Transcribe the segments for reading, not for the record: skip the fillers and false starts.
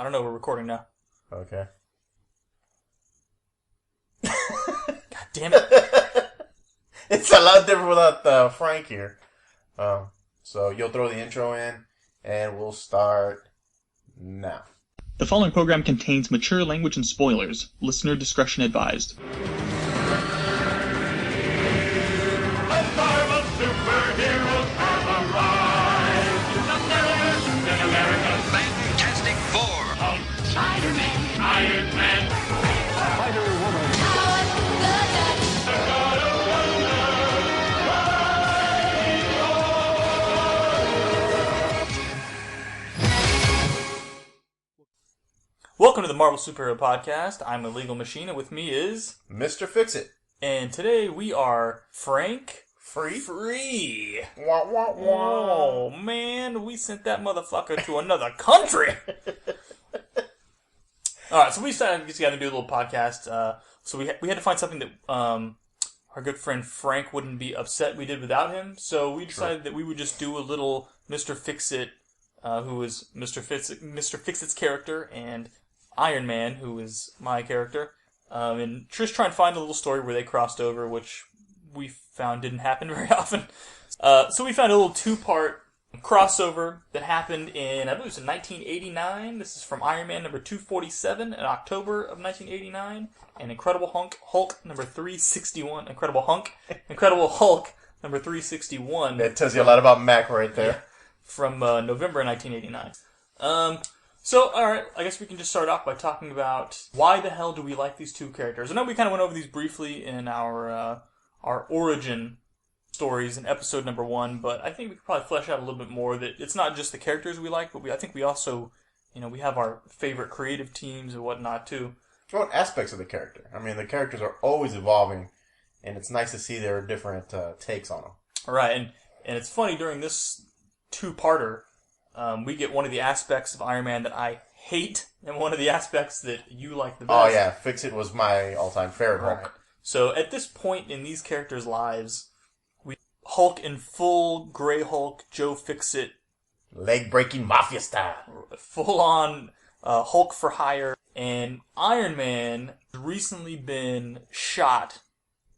I don't know, we're recording now. Okay. God damn it. It's a lot different without Frank here. So you'll throw the intro in, and we'll start now. The following program contains mature language and spoilers. Listener discretion advised. Fantastic Four. Spider-Man. Iron Man. Spider-Woman. Welcome to the Marvel Superhero Podcast. I'm Illegal Machine, and with me is... Mr. Fixit. And today we are Frank... Free. Wah, wah, wah. Oh, man, we sent that motherfucker to another country. Alright, so we decided to get together and do a little podcast. So we had to find something that our good friend Frank wouldn't be upset we did without him. So we decided that we would just do a little Mr. Fixit, who is Mr. Fixit's character, and Iron Man, who is my character. And just try and find a little story where they crossed over, which we found didn't happen very often. So we found a little two-part crossover that happened in, I believe it was in 1989. This is from Iron Man number 247 in October of 1989. And Incredible Hulk number 361. Incredible Hulk number 361. That tells you a lot about Mac right there. Yeah, from November 1989. So, alright, I guess we can just start off by talking about why the hell do we like these two characters. I know we kind of went over these briefly in our origin stories in episode number 1, but I think we could probably flesh out a little bit more that it's not just the characters we like, but I think we also, we have our favorite creative teams and whatnot too. What aspects of the character? I mean, the characters are always evolving, and it's nice to see their different takes on them. Right, and it's funny, during this two-parter, we get one of the aspects of Iron Man that I hate, and one of the aspects that you like the best. Oh yeah, Fixit was my all-time favorite Hulk. Right. So at this point in these characters' lives, we Hulk in full Grey Hulk, Joe Fixit, leg-breaking mafia style, full-on Hulk for hire, and Iron Man has recently been shot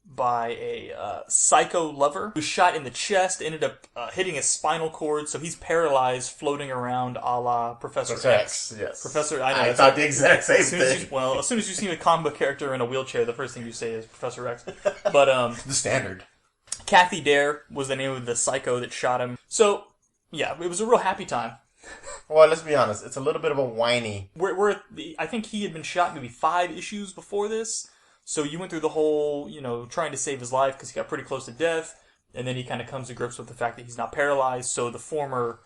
by a psycho lover who was shot in the chest, ended up hitting his spinal cord, so he's paralyzed, floating around a la Professor X. Yes. I thought the exact same thing. As soon as you see a comic book character in a wheelchair, the first thing you say is Professor X. But the standard. Kathy Dare was the name of the psycho that shot him. So, yeah, it was a real happy time. Well, let's be honest, it's a little bit of a whiny. I think he had been shot maybe 5 issues before this. So you went through the whole, trying to save his life because he got pretty close to death, and then he kind of comes to grips with the fact that he's not paralyzed, so the former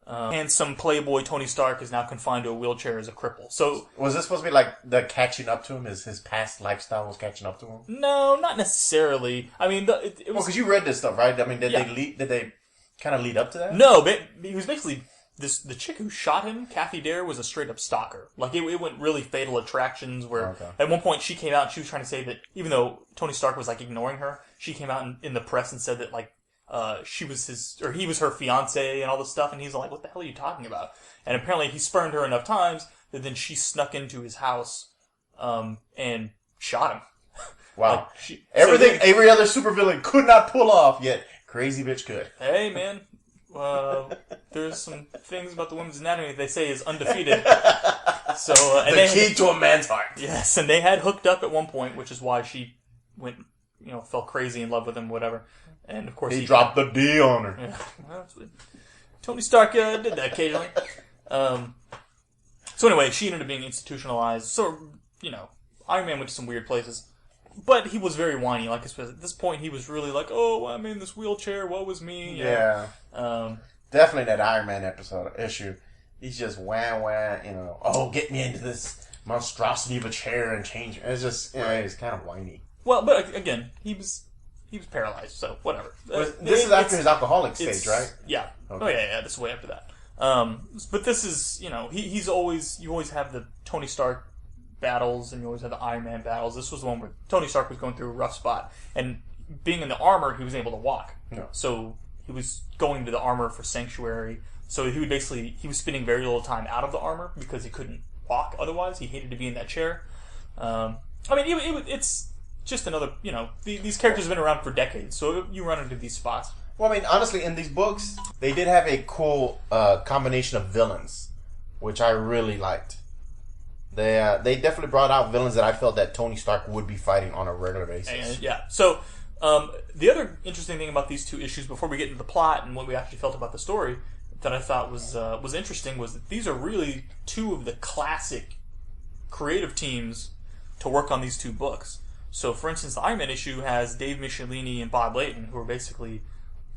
handsome playboy Tony Stark is now confined to a wheelchair as a cripple. So was this supposed to be like the catching up to him? His past lifestyle was catching up to him? No, not necessarily. I mean, it was... Well, because you read this stuff, right? I mean, did Yeah. they kind of lead up to that? No, but he was basically... The chick who shot him, Kathy Dare, was a straight-up stalker. Like, it went really Fatal Attractions, where at one point she came out and she was trying to say that, even though Tony Stark was, ignoring her, she came out in the press and said that, he was her fiancé and all this stuff, and he's like, what the hell are you talking about? And apparently he spurned her enough times that then she snuck into his house, and shot him. Wow. Every other supervillain could not pull off, yet crazy bitch could. Hey, man. There's some things about the women's anatomy they say is undefeated. So, the key to a man's heart. Yes, and they had hooked up at one point, which is why she went, fell crazy in love with him, whatever. And of course he dropped the D on her. Yeah, well, Tony Stark did that occasionally. So anyway, she ended up being institutionalized. So, Iron Man went to some weird places. But he was very whiny. Like, at this point, he was really like, oh, I'm in this wheelchair, woe was me. Yeah. Definitely that Iron Man issue. He's just oh, get me into this monstrosity of a chair and change. It's just, he's kind of whiny. Well, but again, he was paralyzed, so whatever. This is after his alcoholic stage, right? Yeah. Okay. Oh, yeah, this is way after that. But this is, you always have the Tony Stark battles, and you always have the Iron Man battles. This was the one where Tony Stark was going through a rough spot, and being in the armor, he was able to walk. Yeah. So he was going to the armor for sanctuary. So he was spending very little time out of the armor because he couldn't walk otherwise. He hated to be in that chair. I mean, it's just another, these characters have been around for decades, so you run into these spots. Well, I mean, honestly, in these books, they did have a cool combination of villains, which I really liked. They definitely brought out villains that I felt that Tony Stark would be fighting on a regular basis. Yeah. So, the other interesting thing about these two issues, before we get into the plot and what we actually felt about the story, that I thought was interesting, was that these are really two of the classic creative teams to work on these two books. So, for instance, the Iron Man issue has Dave Michelinie and Bob Layton, who are basically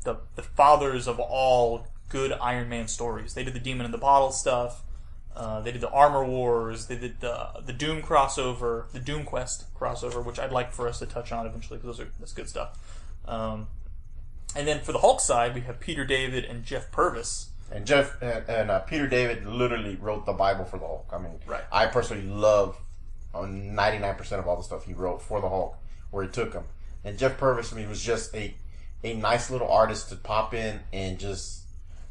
the fathers of all good Iron Man stories. They did the Demon in the Bottle stuff. They did the Armor Wars. They did the Doom crossover, the Doom Quest crossover, which I'd like for us to touch on eventually because that's good stuff. And then for the Hulk side, we have Peter David and Jeff Pervis. And Peter David literally wrote the Bible for the Hulk. I mean, right. I personally love 99% of all the stuff he wrote for the Hulk, where he took him. And Jeff Pervis, I mean, was just a nice little artist to pop in and just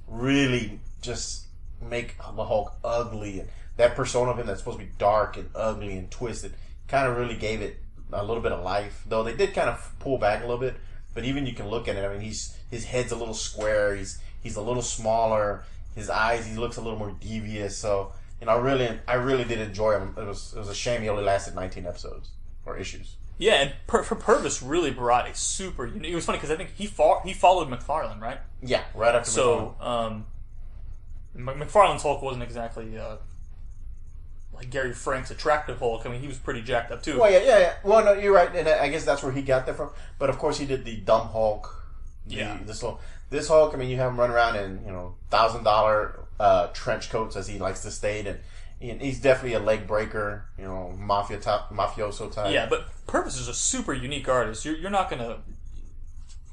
really just make the Hulk ugly. And that persona of him that's supposed to be dark and ugly and twisted kind of really gave it a little bit of life. Though they did kind of pull back a little bit. But even you can look at it, I mean, his head's a little square. He's a little smaller. His eyes, he looks a little more devious. So, I really did enjoy him. It was a shame he only lasted 19 episodes or issues. Yeah, and Pervis really brought a super. It was funny because I think he followed McFarlane, right? Yeah, right after. So, McFarlane's Hulk wasn't exactly like Gary Frank's attractive Hulk. I mean, he was pretty jacked up too. Well, yeah. Well, no, you're right, and I guess that's where he got that from. But of course, he did the dumb Hulk. This Hulk, I mean, you have him run around in $1,000 trench coats, as he likes to state, and he's definitely a leg breaker, mafioso type. Yeah, but Pervis is a super unique artist. You're not gonna.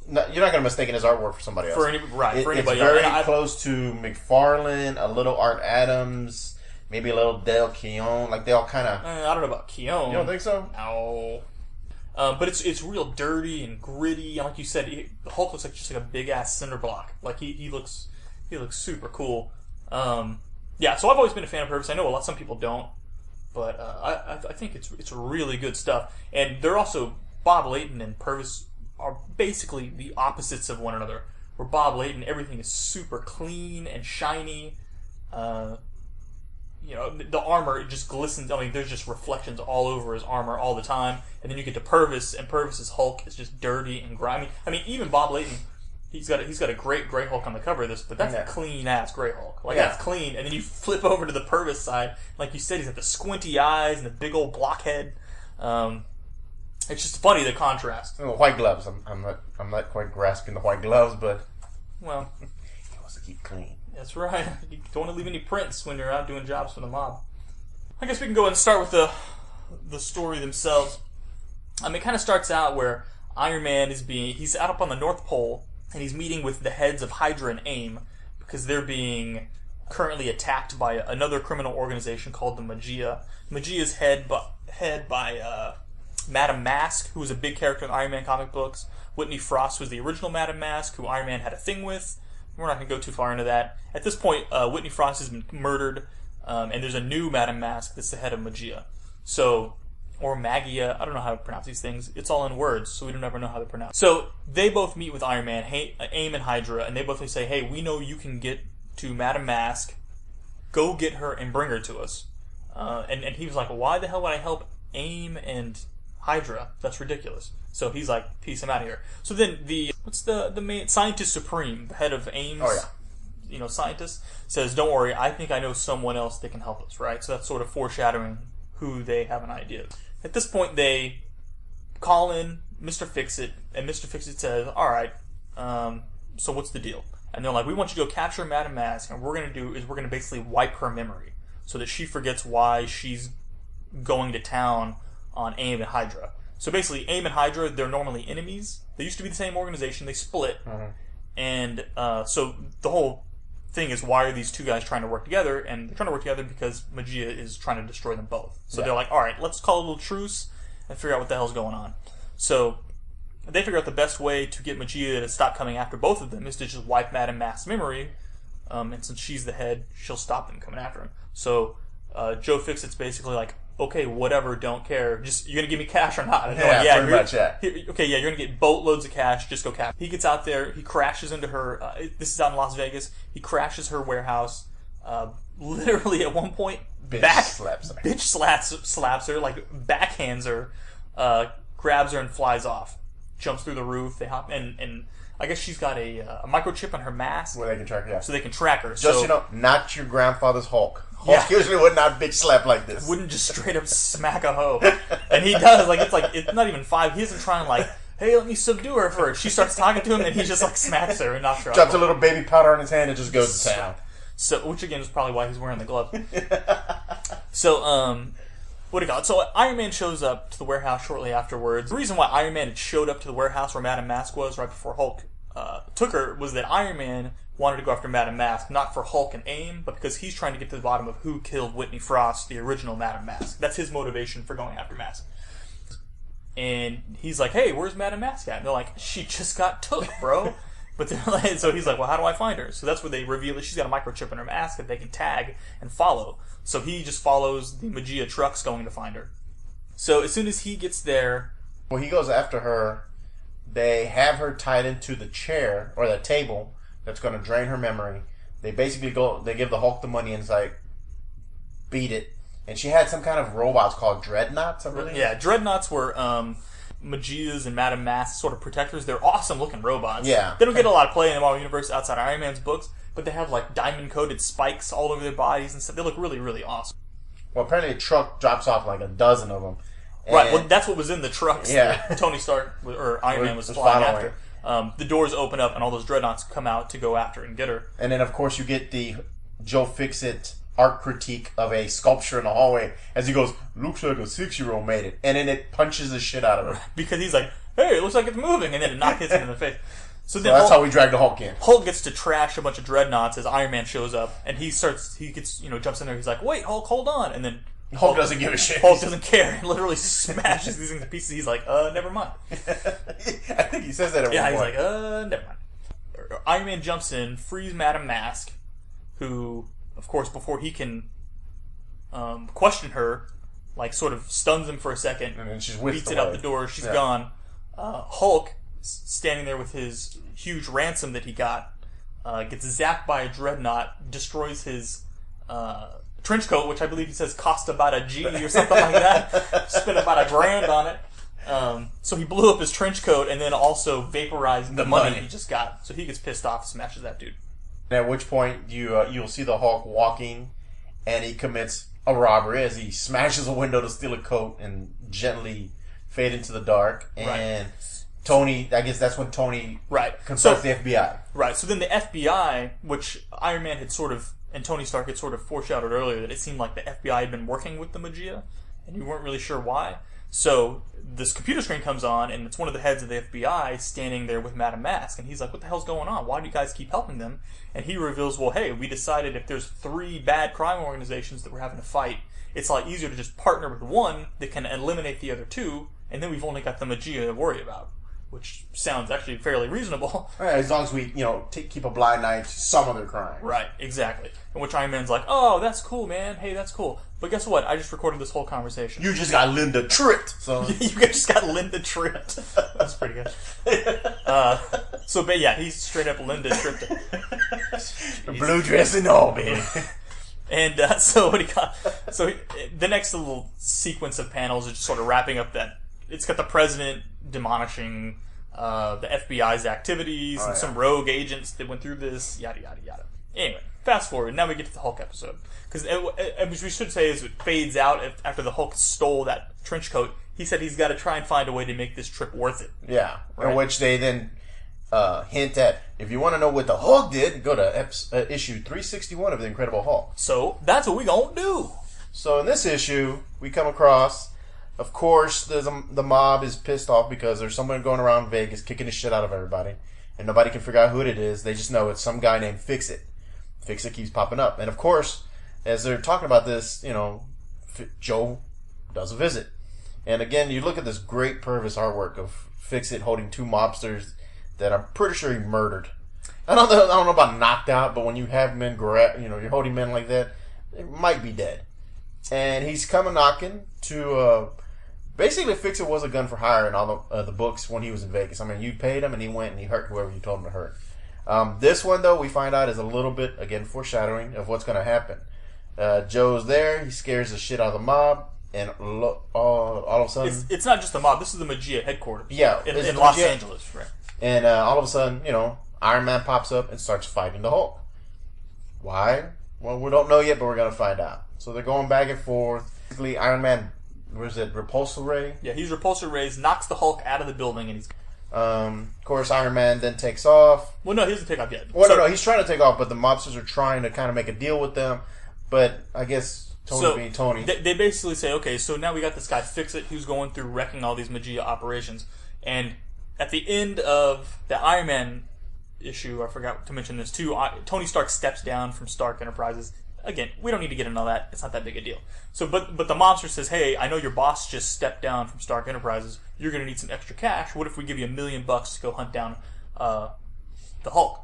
No, you're not going to mistake his artwork for somebody else. For anybody It's else. very close to McFarlane, a little Art Adams, maybe a little Dale Keown. Like, they all kind of... I don't know about Keown. You don't think so? No. But it's real dirty and gritty. And like you said, the Hulk looks like just like a big-ass cinder block. Like, he looks super cool. Yeah, so I've always been a fan of Pervis. I know some people don't. But I think it's really good stuff. And they're also... Bob Layton and Pervis are basically the opposites of one another. Where Bob Layton, everything is super clean and shiny. The armor just glistens. I mean, there's just reflections all over his armor all the time. And then you get to Pervis, and Pervis's Hulk is just dirty and grimy. I mean, even Bob Layton, he's got a great Grey Hulk on the cover of this, but that's a clean ass Grey Hulk. That's clean. And then you flip over to the Pervis side, like you said, he's got the squinty eyes and the big old blockhead. It's just funny, the contrast. White gloves. I'm not quite grasping the white gloves, but he wants to keep clean. That's right. You don't want to leave any prints when you're out doing jobs for the mob. I guess we can go ahead and start with the story themselves. I mean, it kind of starts out where Iron Man he's out up on the North Pole, and he's meeting with the heads of Hydra and AIM because they're being currently attacked by another criminal organization called the Magia. Magia's head by Madame Mask, who was a big character in Iron Man comic books. Whitney Frost was the original Madame Mask, who Iron Man had a thing with. We're not going to go too far into that. At this point, Whitney Frost has been murdered, and there's a new Madame Mask that's the head of Magia. Or Magia, I don't know how to pronounce these things. It's all in words, so we don't ever know how to pronounce. So they both meet with Iron Man, AIM and Hydra, and they both say, hey, we know you can get to Madame Mask. Go get her and bring her to us. And he was like, why the hell would I help AIM and Hydra? That's ridiculous. So he's like, peace, I'm out of here. So then what's the main scientist supreme, the head of AIM's scientist, says, don't worry, I think I know someone else that can help us, right? So that's sort of foreshadowing who they have an idea of. At this point, they call in Mr. Fixit, and Mr. Fixit says, alright, so what's the deal? And they're like, we want you to go capture Madame Mask, and what we're going to do is we're going to basically wipe her memory so that she forgets why she's going to town on AIM and Hydra. So basically, AIM and Hydra, they're normally enemies. They used to be the same organization. They split. Mm-hmm. And so the whole thing is, why are these two guys trying to work together? And they're trying to work together because Magia is trying to destroy them both. So they're like, all right, let's call a little truce and figure out what the hell's going on. So they figure out the best way to get Magia to stop coming after both of them is to just wipe Madame Mask's memory. And since she's the head, she'll stop them coming after him. So Joe Fixit's basically like, okay, whatever, don't care. Just, you're gonna give me cash or not? And Yeah, like, pretty much, yeah. Okay, yeah, you're gonna get boatloads of cash, just go cash. He gets out there, he crashes into her, this is out in Las Vegas, he crashes her warehouse, literally at one point, Bitch slaps her, like, backhands her, grabs her and flies off. Jumps through the roof, they hop, and I guess she's got a microchip on her mask. Where they can track her, yeah. So they can track her. Just, so, not your grandfather's Hulk. Hulk usually would not bitch slap like this. Wouldn't just straight up smack a hoe. And he does, it's not even 5. He isn't trying like, hey, let me subdue her first. She starts talking to him and he just like smacks her and knocks her out. Drops a little baby powder on his hand and just goes to town. So, which again is probably why he's wearing the glove. So, what do you call it? So Iron Man shows up to the warehouse shortly afterwards. The reason why Iron Man had showed up to the warehouse where Madame Mask was right before Hulk took her was that Iron Man wanted to go after Madame Mask, not for Hulk and AIM, but because he's trying to get to the bottom of who killed Whitney Frost, the original Madame Mask. That's his motivation for going after Mask. And he's like, hey, where's Madame Mask at? And they're like, she just got took, bro. But they're like, so he's like, well, how do I find her? So that's where they reveal that she's got a microchip in her mask that they can tag and follow. So he just follows the Magia trucks going to find her. So as soon as he gets there... Well, he goes after her. They have her tied into the chair, or the table, that's going to drain her memory. They basically they give the Hulk the money and it's like, beat it. And she had some kind of robots called Dreadnoughts, I believe. Yeah, Dreadnoughts were Magia's and Madame Mask's sort of protectors. They're awesome looking robots. Yeah. They don't get a lot of play in the Marvel Universe outside Iron Man's books, but they have like diamond-coated spikes all over their bodies and stuff. They look really, really awesome. Well, apparently a truck drops off like a dozen of them. Right, well, that's what was in the trucks Yeah. that Tony Stark, or Iron Man was flying following. after. The doors open up and all those Dreadnoughts come out to go after and get her. And then, of course, you get the Joe Fixit art critique of a sculpture in the hallway as he goes, looks like a 6-year-old made it. And then it punches the shit out of her. Because he's like, hey, it looks like it's moving, and then it hits him in the face. So then that's how we drag the Hulk in. Hulk gets to trash a bunch of Dreadnoughts as Iron Man shows up, and he gets, jumps in there, he's like, wait, Hulk, hold on, and then Hulk doesn't give a shit. Hulk doesn't care, and literally smashes these things to pieces. He's like, never mind. I think he says that at one point. Yeah, he's like, never mind. Iron Man jumps in, frees Madame Mask, who, of course, before he can question her, like, sort of stuns him for a second, and then she's beats it out the door, she's gone. Hulk, standing there with his huge ransom that he got, gets zapped by a Dreadnought, destroys his trench coat, which I believe he says cost about a G or something like that. Spent about $1,000 on it. So he blew up his trench coat and then also vaporized the money he just got. So he gets pissed off, smashes that dude. At which point you'll see the Hulk walking, and he commits a robbery as he smashes a window to steal a coat and gently fade into the dark. And Tony, I guess that's when Tony consults the FBI. Right. So then the FBI, which Iron Man had sort of, and Tony Stark had sort of foreshadowed earlier, that it seemed like the FBI had been working with the Magia, and you weren't really sure why. So this computer screen comes on, and it's one of the heads of the FBI standing there with Madame Mask, and he's like, what the hell's going on? Why do you guys keep helping them? And he reveals, well, hey, we decided if there's 3 bad crime organizations that we're having to fight, it's a lot easier to just partner with one that can eliminate the other 2, and then we've only got the Magia to worry about. Which sounds actually fairly reasonable. Right, as long as we, keep a blind eye to some other crime. Right, exactly. In which Iron Man's like, oh, that's cool, man. Hey, that's cool. But guess what? I just recorded this whole conversation. You just got Linda tripped. So you just got Linda tripped. That's pretty good. But yeah, he's straight up Linda tripped. The blue dress and all, baby. And so the next little sequence of panels is just sort of wrapping up that. It's got the president demolishing the FBI's activities and some rogue agents that went through this, yada, yada, yada. Anyway, fast forward. Now we get to the Hulk episode. Because which we should say is it fades out after the Hulk stole that trench coat. He said he's got to try and find a way to make this trip worth it. Yeah. Right? In which they then hint at, if you want to know what the Hulk did, go to issue 361 of The Incredible Hulk. So, that's what we gonna do. So in this issue, we come across... Of course, the mob is pissed off because there's someone going around Vegas kicking the shit out of everybody, and nobody can figure out who it is. They just know it's some guy named Fixit. Fixit keeps popping up, and of course, as they're talking about this, Joe does a visit, and again, you look at this great Pervis artwork of Fixit holding 2 mobsters that I'm pretty sure he murdered. I don't know about knocked out, but when you have men you're holding men like that, they might be dead. and he's coming knocking to basically Fixit was a gun for hire in all the books when he was in Vegas. I mean, you paid him and he went and he hurt whoever you told him to hurt. This one, though, we find out is a little bit, again, foreshadowing of what's going to happen. Joe's there. He scares the shit out of the mob. And all of a sudden... It's not just the mob. This is the Magia headquarters. Yeah. In Los Angeles, right. And all of a sudden, Iron Man pops up and starts fighting the Hulk. Why? Well, we don't know yet, but we're going to find out. So they're going back and forth. Basically, Iron Man, repulsor ray? Yeah, he's repulsor rays, knocks the Hulk out of the building, and he's... Of course, Iron Man then takes off. Well, no, he doesn't take off yet. Well, no, he's trying to take off, but the mobsters are trying to kind of make a deal with them. But I guess... Tony being Tony. They basically say, okay, so now we got this guy Fixit who's going through wrecking all these Magia operations. And at the end of the Iron Man issue, I forgot to mention this too, Tony Stark steps down from Stark Enterprises. Again, we don't need to get into all that. It's not that big a deal. So, but the mobster says, hey, I know your boss just stepped down from Stark Enterprises. You're going to need some extra cash. What if we give you $1 million to go hunt down the Hulk?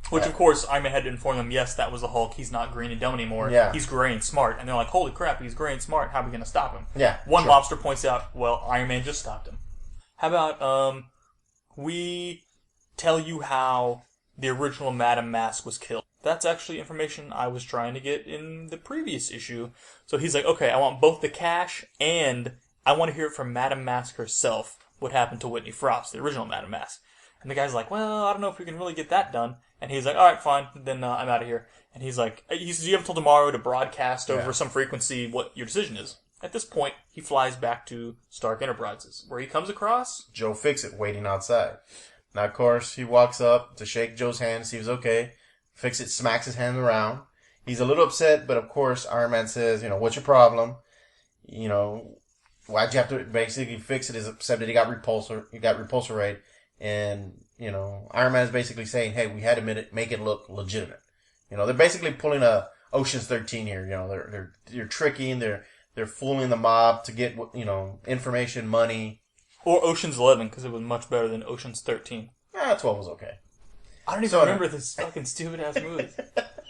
Which, of course, Iron Man had to inform them, yes, that was the Hulk. He's not green and dumb anymore. Yeah. He's gray and smart. And they're like, holy crap, he's gray and smart. How are we going to stop him? Yeah. One mobster points out, well, Iron Man just stopped him. How about we tell you how the original Madame Mask was killed? That's actually information I was trying to get in the previous issue. So he's like, okay, I want both the cash and I want to hear it from Madame Mask herself what happened to Whitney Frost, the original Madame Mask. And the guy's like, well, I don't know if we can really get that done. And he's like, all right, fine, then I'm out of here. And he's like, he says, you have until tomorrow to broadcast over some frequency what your decision is. At this point, he flies back to Stark Enterprises, where he comes across Joe Fixit waiting outside. Now, of course, he walks up to shake Joe's hand to see if he's okay. Fixit smacks his hand around. He's a little upset, but of course, Iron Man says, what's your problem? Why'd you have to, basically, Fixit is upset that he got repulsor rate. And, Iron Man is basically saying, hey, we had to make it look legitimate. They're basically pulling a Ocean's 13 here. They're tricking, they're fooling the mob to get, information, money. Or Ocean's 11, because it was much better than Ocean's 13. 12 was okay. I don't even remember this fucking stupid-ass movies.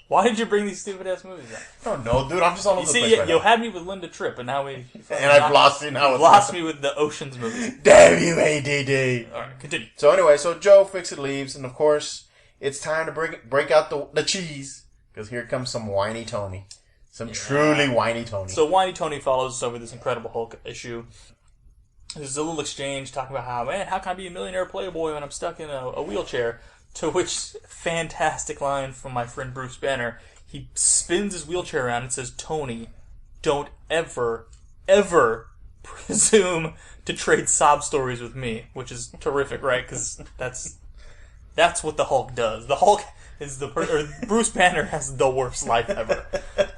Why did you bring these stupid-ass movies up? I don't know, dude. I'm just all over the place right you now. had me with Linda Tripp, and now and I've lost you now. Lost me with the Ocean's movies. Damn you, ADD. Alright, continue. So anyway, Joe Fixit leaves, and of course, it's time to break out the cheese, because here comes some whiny Tony. Some truly whiny Tony. So whiny Tony follows us over this Incredible Hulk issue. There's a little exchange talking about how can I be a millionaire playboy when I'm stuck in a wheelchair? To which fantastic line from my friend Bruce Banner. He spins his wheelchair around and says, Tony, don't ever, ever presume to trade sob stories with me. Which is terrific, right? Because that's what the Hulk does. The Hulk is Bruce Banner has the worst life ever.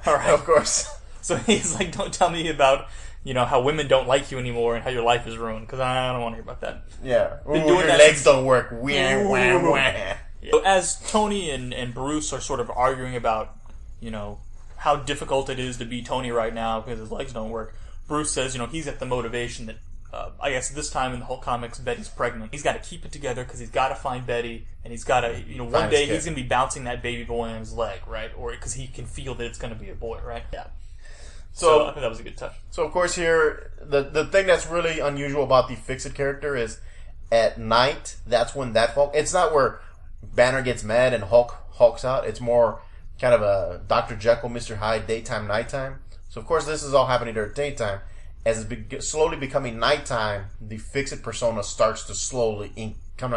All right. Of course. So he's like, don't tell me about, how women don't like you anymore and how your life is ruined, because I don't want to hear about that. Yeah. Your legs don't work. So as Tony and Bruce are sort of arguing about, how difficult it is to be Tony right now because his legs don't work, Bruce says, he's at the motivation that, I guess this time in the whole comics, Betty's pregnant. He's got to keep it together because he's got to find Betty, and he's got to, one day he's going to be bouncing that baby boy on his leg, right? Or because he can feel that it's going to be a boy, right? Yeah. So I think that was a good touch. So of course here, the thing that's really unusual about the Fixit character is at night, that's when that Hulk, it's not where Banner gets mad and Hulks out. It's more kind of a Dr. Jekyll, Mr. Hyde, daytime, nighttime. So of course this is all happening during daytime. As it's slowly becoming nighttime, the Fixit persona starts to slowly come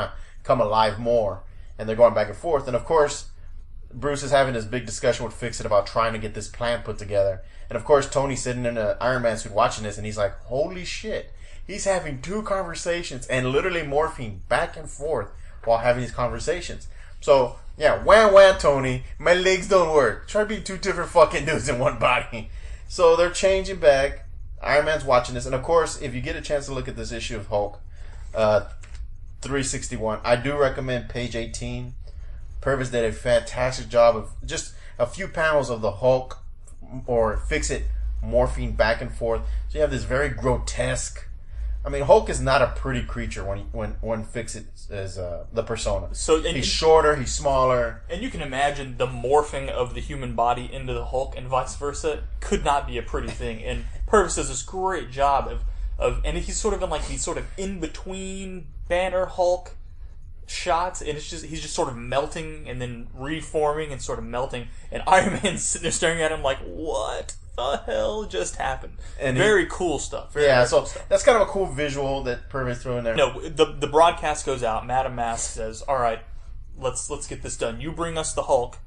alive more. And they're going back and forth. And of course, Bruce is having this big discussion with Fixit about trying to get this plan put together. And of course, Tony's sitting in an Iron Man suit watching this, and he's like, holy shit. He's having two conversations and literally morphing back and forth while having these conversations. So, yeah, wham, Tony. My legs don't work. Try being two different fucking dudes in one body. So they're changing back. Iron Man's watching this. And of course, if you get a chance to look at this issue of Hulk, 361, I do recommend page 18. Pervis did a fantastic job of just a few panels of the Hulk or Fixit morphing back and forth. So you have this very grotesque I mean, Hulk is not a pretty creature when Fixit is the persona. So he's shorter, he's smaller, and you can imagine the morphing of the human body into the Hulk and vice versa could not be a pretty thing. And Pervis does this great job and he's sort of in like these sort of in between Banner Hulk shots, and he's just sort of melting and then reforming and sort of melting, and Iron Man's sitting there staring at him like, what the hell just happened? And very cool stuff. Very cool stuff. That's kind of a cool visual that Pervis threw in there. No, the broadcast goes out. Madam Mask says, all right, let's get this done. You bring us the Hulk,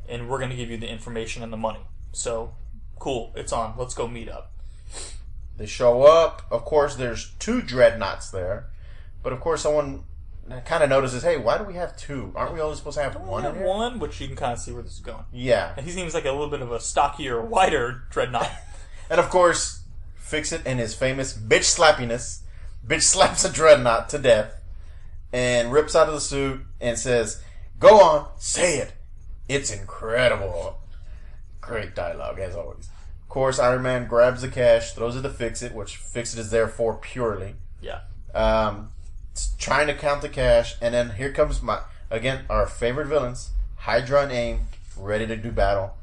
and we're going to give you the information and the money. So, cool, it's on. Let's go meet up. They show up. Of course, there's 2 dreadnoughts there. But of course, someone kind of notices, hey, why do we have 2? Aren't we only supposed to have one in here? One, which you can kind of see where this is going. Yeah. And he seems like a little bit of a stockier, wider dreadnought. And of course, Fixit and his famous bitch slappiness, bitch slaps a dreadnought to death and rips out of the suit and says, go on, say it. It's incredible. Great dialogue, as always. Of course, Iron Man grabs the cash, throws it to Fixit, which Fixit is there for purely. Yeah. Trying to count the cash, and then here comes our favorite villains, Hydra and AIM, ready to do battle.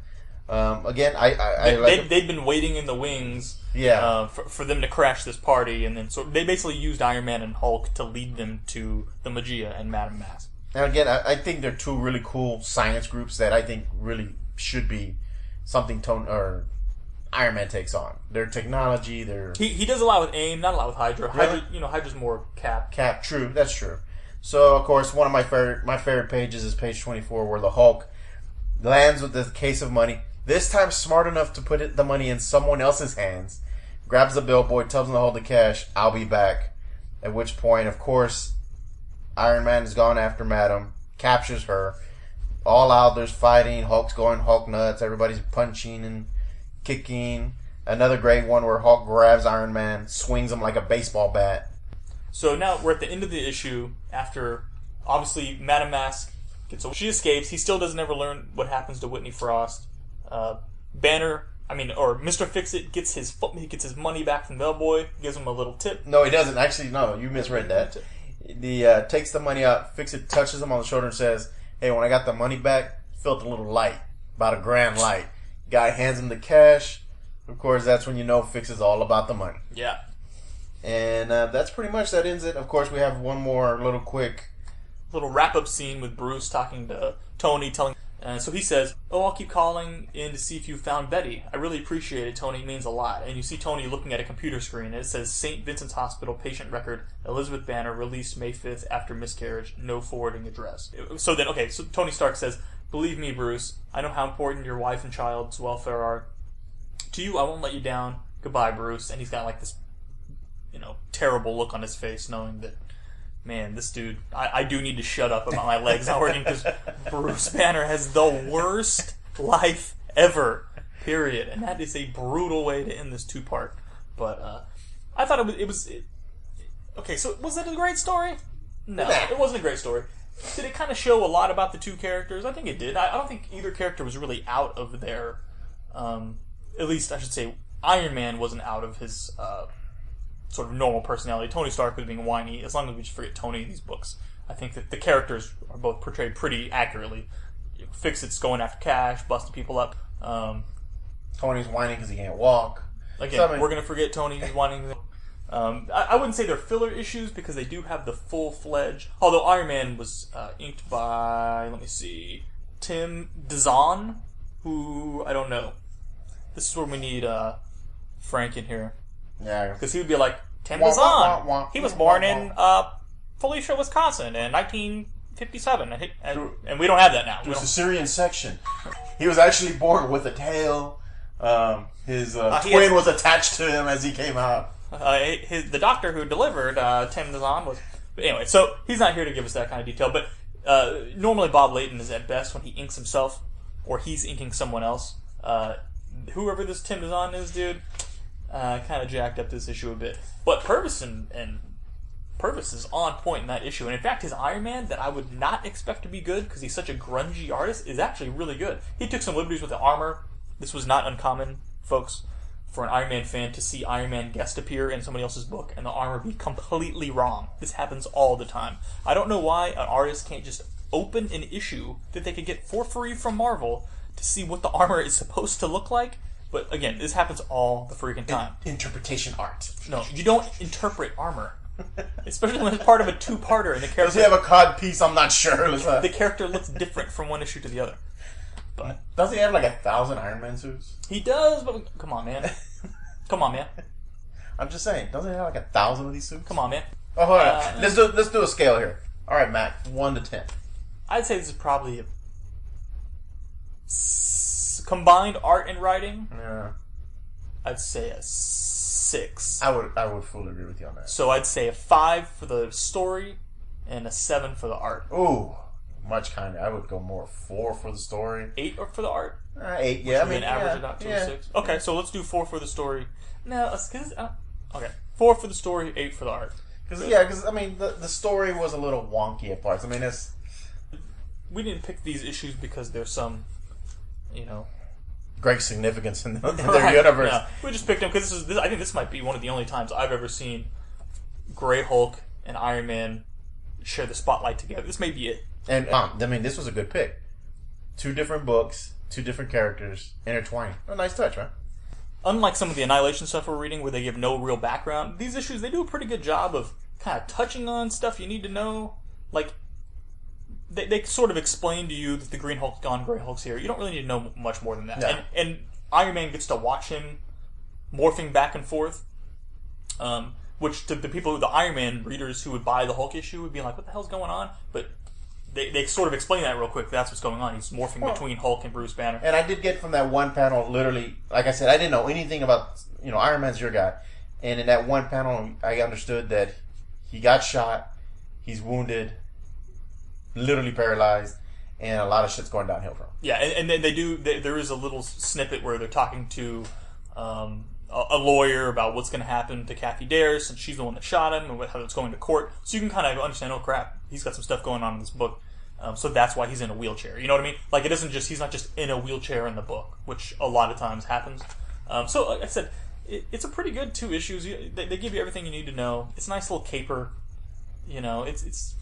They've been waiting in the wings, for them to crash this party, and then so they basically used Iron Man and Hulk to lead them to the Magia and Madam Mask. And again, I think they're 2 really cool science groups that I think really should be something Iron Man takes on. Their technology, He does a lot with AIM, not a lot with Hydra. Really? Hydra's more Cap. Cap, true, that's true. So, of course, one of my favorite pages is page 24, where the Hulk lands with the case of money. This time, smart enough to put the money in someone else's hands. Grabs the bellboy, tells him to hold the cash. I'll be back. At which point, of course, Iron Man has gone after Madam, captures her. All out, there's fighting. Hulk's going Hulk nuts. Everybody's punching and kicking. Another great one where Hulk grabs Iron Man, swings him like a baseball bat. So now we're at the end of the issue. After obviously Madam Mask she escapes. He still doesn't ever learn what happens to Whitney Frost. Mr. Fixit gets his money back from Bellboy. Gives him a little tip. No, he doesn't. Actually, no, you misread that. He takes the money out. Fixit touches him on the shoulder and says, "Hey, when I got the money back, felt a little light, about a grand light." Guy hands him the cash. Of course, that's when you know Fixit's all about the money. Yeah. And that's pretty much that ends it. Of course, we have one more little wrap-up scene with Bruce talking to Tony, so he says, I'll keep calling in to see if you found Betty. I really appreciate it, Tony. It means a lot. And you see Tony looking at a computer screen, and it says, St. Vincent's Hospital patient record, Elizabeth Banner, released May 5th after miscarriage, no forwarding address. So Tony Stark says, believe me, Bruce, I know how important your wife and child's welfare are. To you, I won't let you down. Goodbye, Bruce. And he's got like this, terrible look on his face, knowing that, man, this dude, I do need to shut up about my legs not working, because Bruce Banner has the worst life ever, period. And that is a brutal way to end this 2-part. But I thought it was okay, so was it a great story? No, it wasn't a great story. Did it kind of show a lot about the 2 characters? I think it did. I don't think either character was really out of their, at least I should say, Iron Man wasn't out of his sort of normal personality. Tony Stark was being whiny. As long as we just forget Tony in these books, I think that the characters are both portrayed pretty accurately. Fixit's going after cash, busting people up. Tony's whining because he can't walk. Again, we're going to forget Tony's whining. I wouldn't say they're filler issues, because they do have the full-fledged... Although Iron Man was inked by, Tim DeZahn, who I don't know. This is where we need Frank in here. Yeah. Because he would be like, Tim DeZahn. He was born in Felicia, Wisconsin in 1957. And we don't have that now. It was the Syrian section. He was actually born with a tail. His twin was attached to him as he came out. The doctor who delivered Tim DeZahn was... But anyway, so he's not here to give us that kind of detail. But normally Bob Layton is at best when he inks himself, or he's inking someone else. Whoever this Tim DeZahn is, dude... kind of jacked up this issue a bit. But Pervis and Pervis is on point in that issue. And in fact, his Iron Man, that I would not expect to be good because he's such a grungy artist, is actually really good. He took some liberties with the armor. This was not uncommon, folks, for an Iron Man fan to see Iron Man guest appear in somebody else's book and the armor be completely wrong. This happens all the time. I don't know why an artist can't just open an issue that they could get for free from Marvel to see what the armor is supposed to look like. But again, this happens all the freaking time. Interpretation art. No, you don't interpret armor. Especially when it's part of a two-parter and the character... Does he have a cod piece? I'm not sure. The character looks different from one issue to the other. But does he have like 1,000 Iron Man suits? He does, but come on, man. Come on, man. I'm just saying, doesn't he have like 1,000 of these suits? Come on, man. Oh, hold on. Let's do a scale here. All right, Matt, 1 to 10. I'd say this is probably a combined art and writing. Yeah. I'd say a 6. I would fully agree with you on that. So I'd say a 5 for the story and a 7 for the art. Ooh, much kinder. I would go more 4 for the story. 8 for the art? 8, yeah. I mean, average it out to a 6. Okay, so let's do 4 for the story. No, okay. 4 for the story, 8 for the art. Because I mean, the story was a little wonky at parts. I mean, we didn't pick these issues because there's some, great significance in their right, universe. Yeah. We just picked them because I think this might be one of the only times I've ever seen Grey Hulk and Iron Man share the spotlight together. This may be it. And I mean, this was a good pick. 2 different books, 2 different characters intertwining. A nice touch, right? Unlike some of the Annihilation stuff we're reading where they give no real background, these issues, they do a pretty good job of kind of touching on stuff you need to know. Like, they sort of explain to you that the Green Hulk's gone, Grey Hulk's here. You don't really need to know much more than that. Yeah. And Iron Man gets to watch him morphing back and forth, which to the people, the Iron Man readers who would buy the Hulk issue would be like, what the hell's going on? But they sort of explain that real quick. That's what's going on. He's morphing between Hulk and Bruce Banner. And I did get from that one panel, literally, like I said, I didn't know anything about, Iron Man's your guy. And in that one panel, I understood that he got shot, he's wounded, literally paralyzed, and a lot of shit's going downhill for him. Yeah, and then there is a little snippet where they're talking to a lawyer about what's going to happen to Kathy Dare, since she's the one that shot him, and how it's going to court. So you can kind of understand, oh crap, he's got some stuff going on in this book. So that's why he's in a wheelchair. You know what I mean? Like, he's not just in a wheelchair in the book, which a lot of times happens. So like I said, it's a pretty good 2 issues. They give you everything you need to know. It's a nice little caper. It's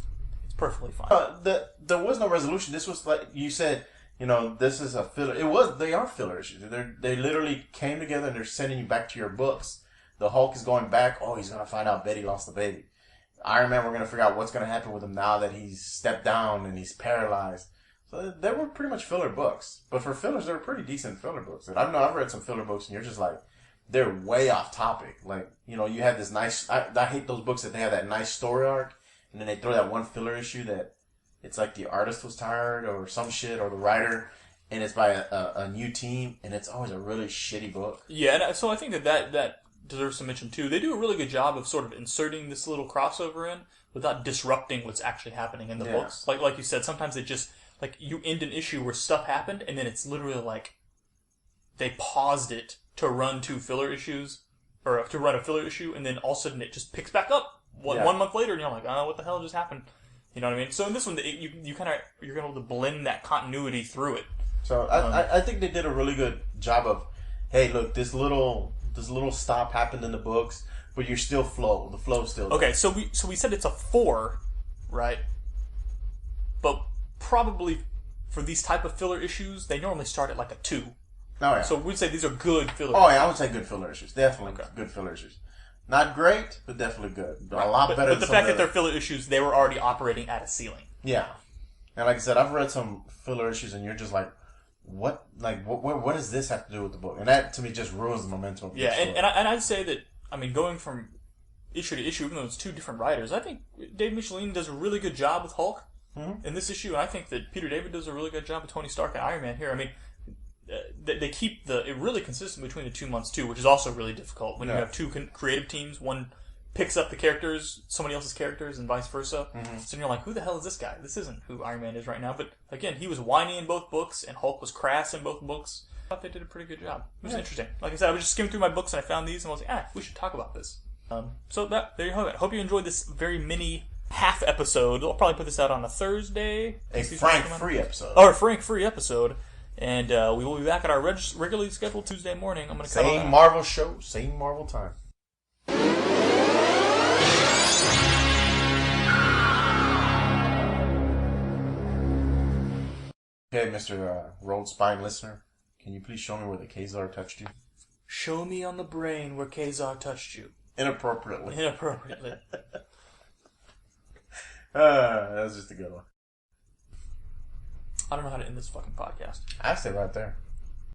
perfectly fine. There was no resolution. This was like you said. This is a filler. They are filler issues. They literally came together and they're sending you back to your books. The Hulk is going back. Oh, he's gonna find out Betty lost the baby. Iron Man, we're gonna figure out what's gonna happen with him now that he's stepped down and he's paralyzed. So they were pretty much filler books. But for fillers, they were pretty decent filler books. And I've read some filler books and you're just like, they're way off topic. Like, you have this nice, I hate those books that they have that nice story arc and then they throw that one filler issue that it's like the artist was tired or some shit, or the writer, and it's by a new team, and it's always a really shitty book. Yeah, and so I think that deserves some mention too. They do a really good job of sort of inserting this little crossover in without disrupting what's actually happening in the books. Like you said, sometimes it just, like, you end an issue where stuff happened, and then it's literally like they paused it to run 2 filler issues, or to run a filler issue, and then all of a sudden it just picks back up 1 month later, and you're like, oh, what the hell just happened? You know what I mean? So in this one, you're able to blend that continuity through it. So I think they did a really good job of, hey, look, this little stop happened in the books, but you're still flow. The flow's still there. Okay, so we said it's a 4, right? But probably for these type of filler issues, they normally start at like a 2. Oh yeah. So we'd say these are good filler. Oh yeah, I would say good filler issues. Definitely good filler issues. Not great, but definitely good. A lot better. But the fact that they're filler issues, they were already operating at a ceiling. Yeah, and like I said, I've read some filler issues, and you're just like, what? Like, what does this have to do with the book? And that to me just ruins the momentum. Yeah, and I'd say that, I mean, going from issue to issue, even though it's 2 different writers, I think Dave Michelinie does a really good job with Hulk in this issue, and I think that Peter David does a really good job with Tony Stark and Iron Man here. I mean, they keep it really consistent between the 2 months too, which is also really difficult when you have 2 creative teams. One picks up the characters, somebody else's characters, and vice versa. So you're like, who the hell is this guy? This isn't who Iron Man is right now. But again, he was whiny in both books, and Hulk was crass in both books. I thought they did a pretty good job. It was interesting. Like I said, I was just skimming through my books and I found these, and I was like, we should talk about this. So there you have it. Hope you enjoyed this very mini half episode. I'll probably put this out on a Thursday. A Frank free episode. Or a Frank free episode. And we will be back at our regularly scheduled Tuesday morning. I'm going to same Marvel show, same Marvel time. Okay, Mr. Rolled Spine listener, can you please show me where the Kazar touched you? Show me on the brain where Kazar touched you. Inappropriately. That was just a good one. I don't know how to end this fucking podcast. I said right there.